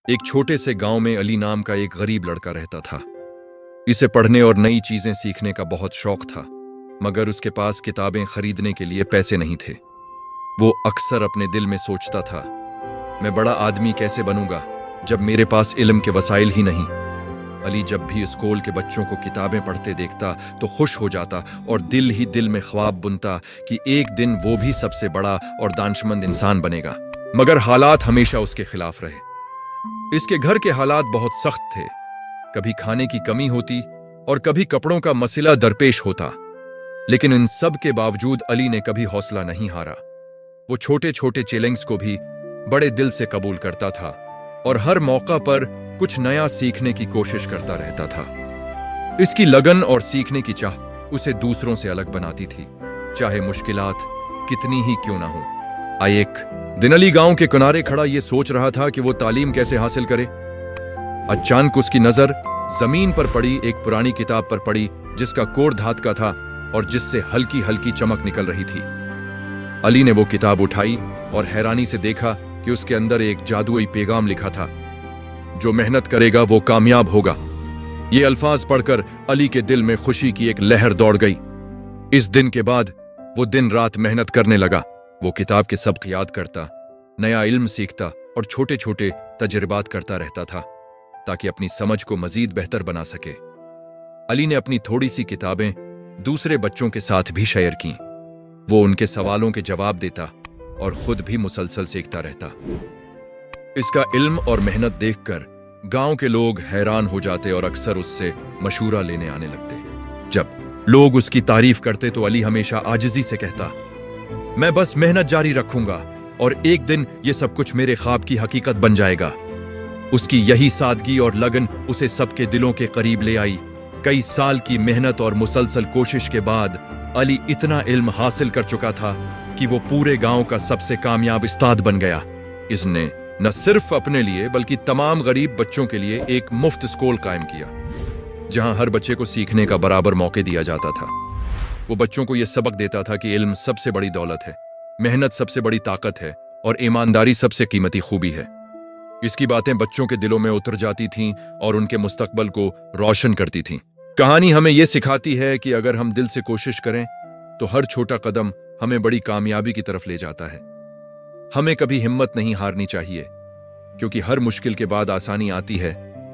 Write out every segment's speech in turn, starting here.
एक छोटे से गांव में अली नाम का एक गरीब लड़का रहता था। इसे पढ़ने और नई चीजें सीखने का बहुत शौक था, मगर उसके पास किताबें खरीदने के लिए पैसे नहीं थे। वो अक्सर अपने दिल में सोचता था, मैं बड़ा आदमी कैसे बनूंगा जब मेरे पास इल्म के वसाइल ही नहीं। अली जब भी स्कूल के बच्चों को किताबें पढ़ते देखता तो खुश हो जाता और दिल ही दिल में ख्वाब बुनता कि एक दिन वो भी सबसे बड़ा और दानशमंद इंसान बनेगा। मगर हालात हमेशा उसके खिलाफ रहे। इसके घर के हालात बहुत सख्त थे। कभी खाने की कमी होती और कभी कपड़ों का मसला दरपेश होता, लेकिन इन सब के बावजूद अली ने कभी हौसला नहीं हारा। वो छोटे छोटे चैलेंज को भी बड़े दिल से कबूल करता था और हर मौका पर कुछ नया सीखने की कोशिश करता रहता था। इसकी लगन और सीखने की चाह उसे दूसरों से अलग बनाती थी, चाहे मुश्किलात कितनी ही क्यों ना हो। एक दिन अली गांव के किनारे खड़ा ये सोच रहा था कि वो तालीम कैसे हासिल करे। अचानक उसकी नजर जमीन पर पड़ी एक पुरानी किताब पर पड़ी, जिसका कोर धात का था और जिससे हल्की हल्की चमक निकल रही थी। अली ने वो किताब उठाई और हैरानी से देखा कि उसके अंदर एक जादुई पैगाम लिखा था, जो मेहनत करेगा वो कामयाब होगा। ये अल्फाज पढ़कर अली के दिल में खुशी की एक लहर दौड़ गई। इस दिन के बाद वो दिन रात मेहनत करने लगा। वो किताब के सबक याद करता, नया इल्म सीखता और छोटे छोटे तजुर्बात करता रहता था, ताकि अपनी समझ को मजीद बेहतर बना सके। अली ने अपनी थोड़ी सी किताबें दूसरे बच्चों के साथ भी शेयर की। वो उनके सवालों के जवाब देता और खुद भी मुसलसल सीखता रहता। इसका इल्म और मेहनत देखकर गांव के लोग हैरान हो जाते और अक्सर उससे मशूरा लेने आने लगते। जब लोग उसकी तारीफ करते तो अली हमेशा आजिजी से कहता, मैं बस मेहनत जारी रखूंगा और एक दिन ये सब कुछ मेरे ख्वाब की हकीकत बन जाएगा। उसकी यही सादगी और लगन उसे सबके दिलों के करीब ले आई। कई साल की मेहनत और मुसलसल कोशिश के बाद अली इतना इल्म हासिल कर चुका था कि वो पूरे गांव का सबसे कामयाब उस्ताद बन गया। इसने न सिर्फ अपने लिए बल्कि तमाम गरीब बच्चों के लिए एक मुफ्त स्कूल कायम किया, जहां हर बच्चे को सीखने का बराबर मौके दिया जाता था। वो बच्चों को यह सबक देता था कि इल्म सबसे बड़ी दौलत है, मेहनत सबसे बड़ी ताकत है और ईमानदारी सबसे कीमती खूबी है। इसकी बातें बच्चों के दिलों में उतर जाती थीं और उनके मुस्तकबल को रोशन करती थीं। कहानी हमें यह सिखाती है कि अगर हम दिल से कोशिश करें तो हर छोटा कदम हमें बड़ी कामयाबी की तरफ ले जाता है। हमें कभी हिम्मत नहीं हारनी चाहिए, क्योंकि हर मुश्किल के बाद आसानी आती है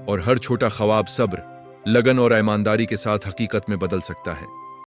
और हर छोटा ख्वाब सब्र, लगन और ईमानदारी के साथ हकीकत में बदल सकता है।